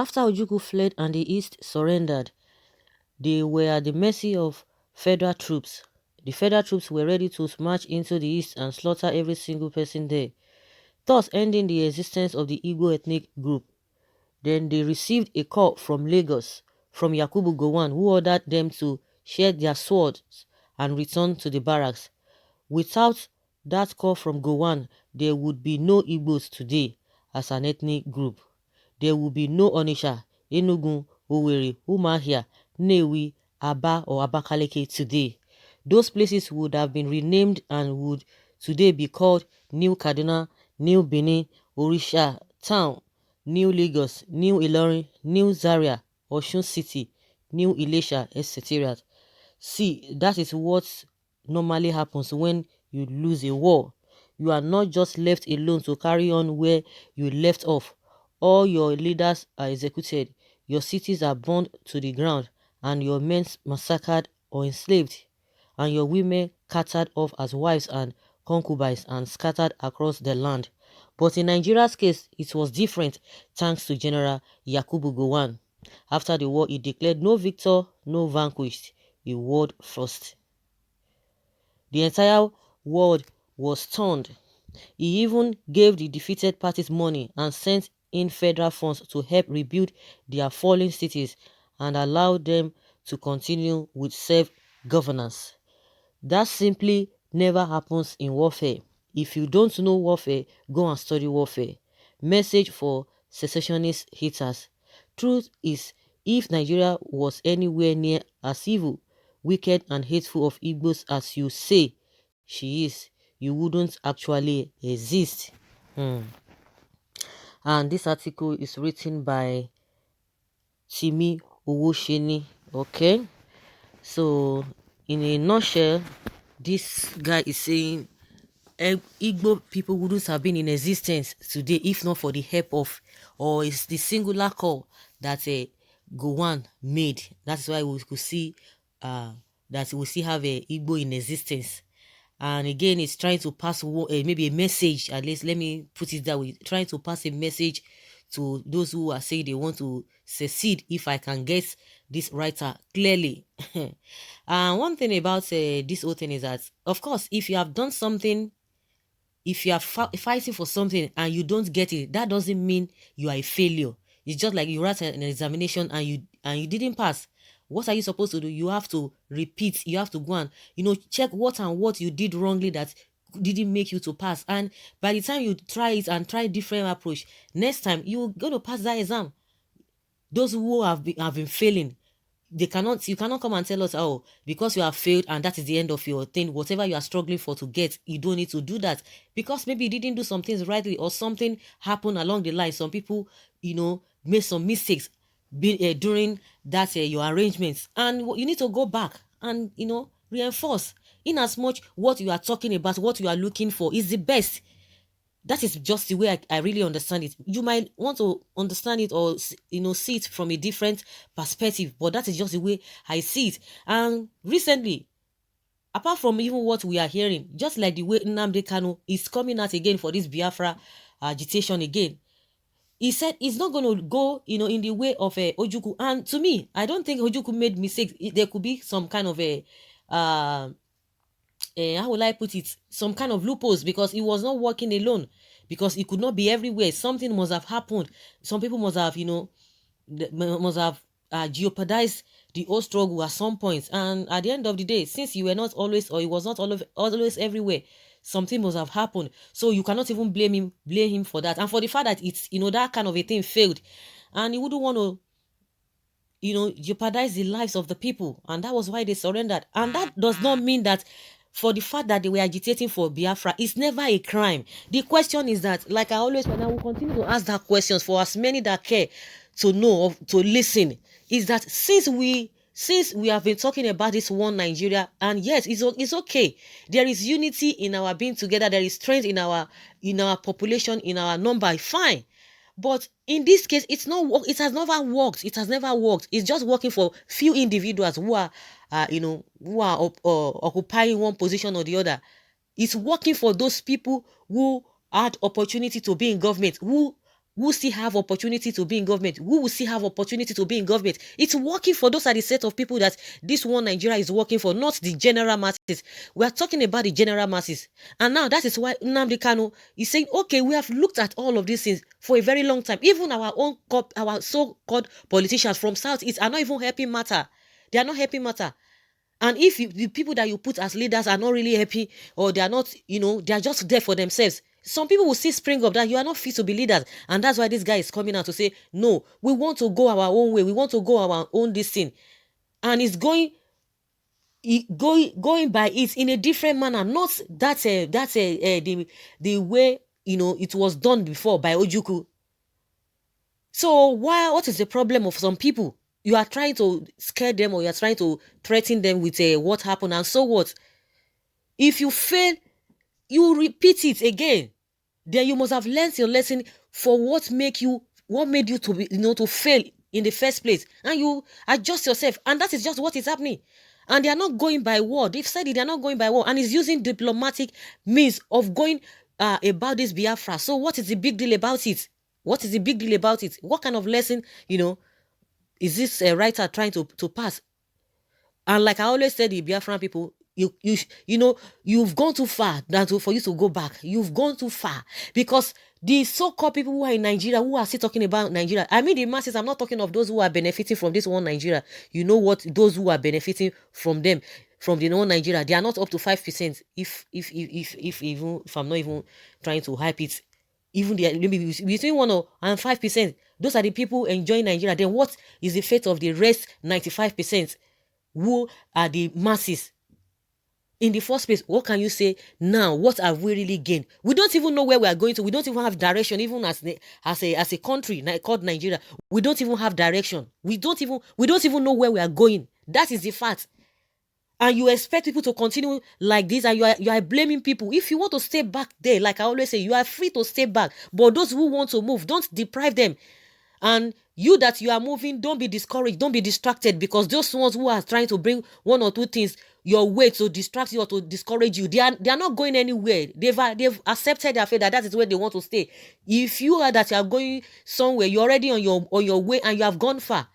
After Ojukwu fled and the East surrendered, they were at the mercy of federal troops. The federal troops were ready to march into the East and slaughter every single person there, thus ending the existence of the Igbo ethnic group. Then they received a call from Lagos, from Yakubu Gowon, who ordered them to sheath their swords and return to the barracks. Without that call from Gowon, there would be no Igbos today as an ethnic group. There would be no Onitsha, Enugu, Owerri, Umuahia, Nnewi, Aba or Abakaliki today. Those places would have been renamed and would today be called New Kaduna, New Benin, Orisha Town, New Lagos, New Ilorin, New Zaria, Osun City, New Ilesha, etc. See, that is what normally happens when you lose a war. You are not just left alone to carry on where you left off. All your leaders are executed, your cities are burned to the ground, and your men massacred or enslaved, and your women carted off as wives and concubines and scattered across the land. But in Nigeria's case, it was different thanks to General Yakubu Gowon. After the war, he declared no victor, no vanquished. He warred first. The entire world was stunned. He even gave the defeated parties money and sent in federal funds to help rebuild their fallen cities and allow them to continue with self-governance. That simply never happens in warfare. If you don't know warfare, go and study warfare. Message for secessionist haters. Truth is, if Nigeria was anywhere near as evil, wicked and hateful of Igbos as you say she is, you wouldn't actually exist. And this article is written by Timi Owosheni. Okay, so in a nutshell, this guy is saying Igbo people wouldn't have been in existence today if not for the help of, or it's the singular call that Gowon made. That's why we could see that we still have a Igbo in existence. And again, it's trying to pass maybe a message, at least let me put it that way, trying to pass a message to those who are saying they want to secede, if I can get this writer clearly. And one thing about this whole thing is that, of course, if you have done something, if you are fighting for something and you don't get it, that doesn't mean you are a failure. It's just like you write an examination and you didn't pass. What are you supposed to do? You have to repeat. You have to go and, check what and what you did wrongly that didn't make you to pass. And by the time you try it and try different approach, next time you're going to pass that exam. Those who have been failing, you cannot come and tell us, oh, because you have failed and that is the end of your thing, whatever you are struggling for to get, you don't need to do that, because maybe you didn't do some things rightly or something happened along the line. Some people made some mistakes during that your arrangements, and you need to go back and reinforce, in as much what you are talking about, what you are looking for is the best. That is just the way I really understand it. You might want to understand it or see it from a different perspective, but that is just the way I see it. And recently, apart from even what we are hearing, just like the way Nnamdi Kanu is coming out again for this Biafra agitation again, he said it's not going to go in the way of Ojukwu. And to me, I don't think Ojukwu made mistakes. There could be some kind of a how will I put it, some kind of loopholes, because he was not working alone, because he could not be everywhere. Something must have happened. Some people must have jeopardized the whole struggle at some point. And at the end of the day, since you were not always, or he was not always everywhere, something must have happened. So you cannot even blame him for that, and for the fact that it's that kind of a thing failed, and he wouldn't want to jeopardize the lives of the people, and that was why they surrendered. And that does not mean that for the fact that they were agitating for Biafra, it's never a crime. The question is that, like I always, and I will continue to ask that questions for as many that care to know, or to listen, is that since we have been talking about this one Nigeria, and yes, it's okay. There is unity in our being together. There is strength in our population, in our number. Fine. But in this case, it has never worked. It has never worked. It's just working for few individuals who are, occupying one position or the other. It's working for those people who had opportunity to be in government, who who still have opportunity to be in government, who will still have opportunity to be in government. It's working for those are the set of people that this one Nigeria is working for, not the general masses. We are talking about the general masses. And now that is why Nnamdi Kanu is saying, okay, we have looked at all of these things for a very long time. Even our so-called politicians from Southeast are not even helping matter. They are not helping matter. And if the people that you put as leaders are not really happy, or they are not, they are just there for themselves, some people will still spring up that you are not fit to be leaders. And that's why this guy is coming out to say, no, we want to go our own way. We want to go our own this thing. And it's going by it in a different manner, not the way, it was done before by Ojuku. So what is the problem of some people? You are trying to scare them, or you are trying to threaten them with what happened, and so what? If you fail, you repeat it again. Then you must have learned your lesson for what made you to be, to fail in the first place, and you adjust yourself. And that is just what is happening. And they are not going by war. They've said it, they are not going by war, and it's using diplomatic means of going about this Biafra. So what is the big deal about it? What is the big deal about it? What kind of lesson, is this writer trying to pass? And like I always said, the Biafran people, you've gone too far for you to go back. You've gone too far, because the so-called people who are in Nigeria, who are still talking about Nigeria, I mean the masses, I'm not talking of those who are benefiting from this one Nigeria. You know what? Those who are benefiting from them, from the one Nigeria, they are not up to 5%. If I'm not even trying to hype it, even maybe between 1% and 5%, those are the people enjoying Nigeria. Then what is the fate of the rest 95%? Who are the masses? In the first place, what can you say now? What have we really gained? We don't even know where we are going to. We don't even have direction, even as a country called Nigeria. We don't even have direction. We don't even know where we are going. That is the fact. And you expect people to continue like this, and you are blaming people. If you want to stay back there, like I always say, you are free to stay back. But those who want to move, don't deprive them. And you that you are moving, don't be discouraged, don't be distracted, because those ones who are trying to bring one or two things your way to distract you or to discourage you, they are not going anywhere. They've accepted their fate, that is where they want to stay. If you are that you are going somewhere, you're already on your way and you have gone far,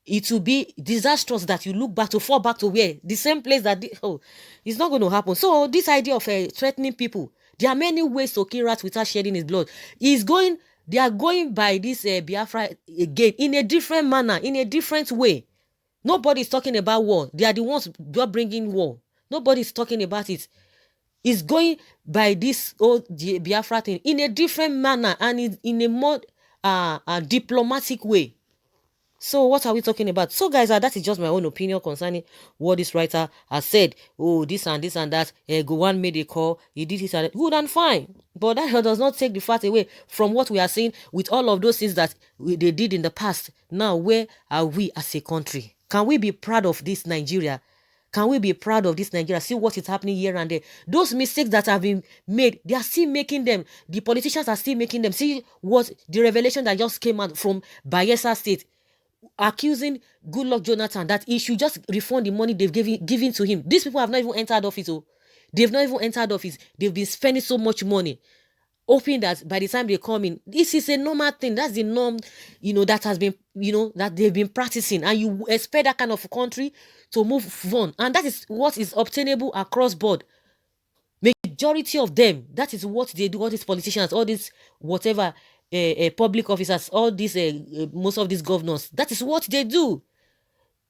it will be disastrous that you look back to fall back to where the same place it's not going to happen. So this idea of threatening people, there are many ways to kill rats without shedding his blood. They are going by this Biafra again in a different manner, in a different way. Nobody is talking about war. They are the ones who are bringing war. Nobody is talking about it. It's going by this old Biafra thing in a different manner and in a more diplomatic way. So what are we talking about? So guys, that is just my own opinion concerning what this writer has said. Oh, this and that. Gowon made a call. He did this and that. Good and fine. But that does not take the fact away from what we are seeing with all of those things that they did in the past. Now, where are we as a country? Can we be proud of this Nigeria? Can we be proud of this Nigeria? See what is happening here and there. Those mistakes that have been made, they are still making them. The politicians are still making them. See what the revelation that just came out from Bayelsa State, accusing Goodluck Jonathan that he should just refund the money they've given to him. These people have not even entered office. They've not even entered office. They've been spending so much money, hoping that by the time they come in, this is a normal thing. That's the norm, that has been, that they've been practicing. And you expect that kind of country to move on. And that is what is obtainable across board. Majority of them, that is what they do. All these politicians, all these whatever public officers, all these most of these governors, that is what they do.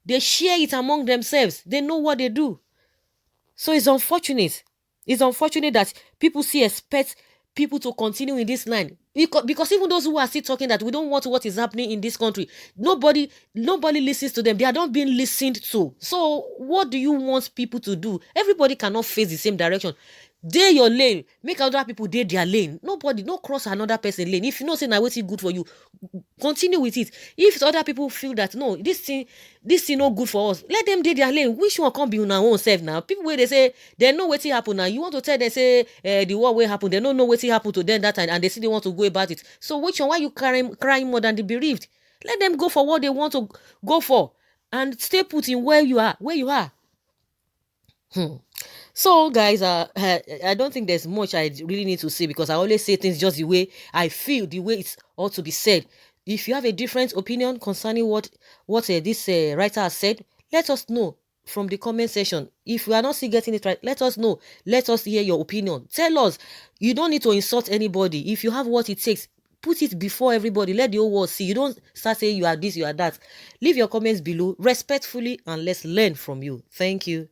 They share it among themselves. They know what they do. So it's unfortunate. It's unfortunate that people still expect people to continue in this line, because even those who are still talking that we don't want what is happening in this country, nobody listens to them. They are not being listened to. So what do you want people to do? Everybody cannot face the same direction. Dey your lane, make other people dey their lane. Nobody, no cross another person lane. If you know say na wetin good for you, continue with it. If other people feel that no, this thing no good for us, let them dey their lane. Which one come be una own self now? People wey dey say they know wetin happen now, you want to tell them say the war wey happen, they no know wetin happen to them that time, and they still dey want to go about it. So which one? Why you crying more than the bereaved? Let them go for what they want to go for, and stay put in where you are. So, guys, I don't think there's much I really need to say because I always say things just the way I feel, the way it's ought to be said. If you have a different opinion concerning what this writer has said, let us know from the comment section. If we are not still getting it right, let us know. Let us hear your opinion. Tell us. You don't need to insult anybody. If you have what it takes, put it before everybody. Let the whole world see. You don't start saying you are this, you are that. Leave your comments below respectfully and let's learn from you. Thank you.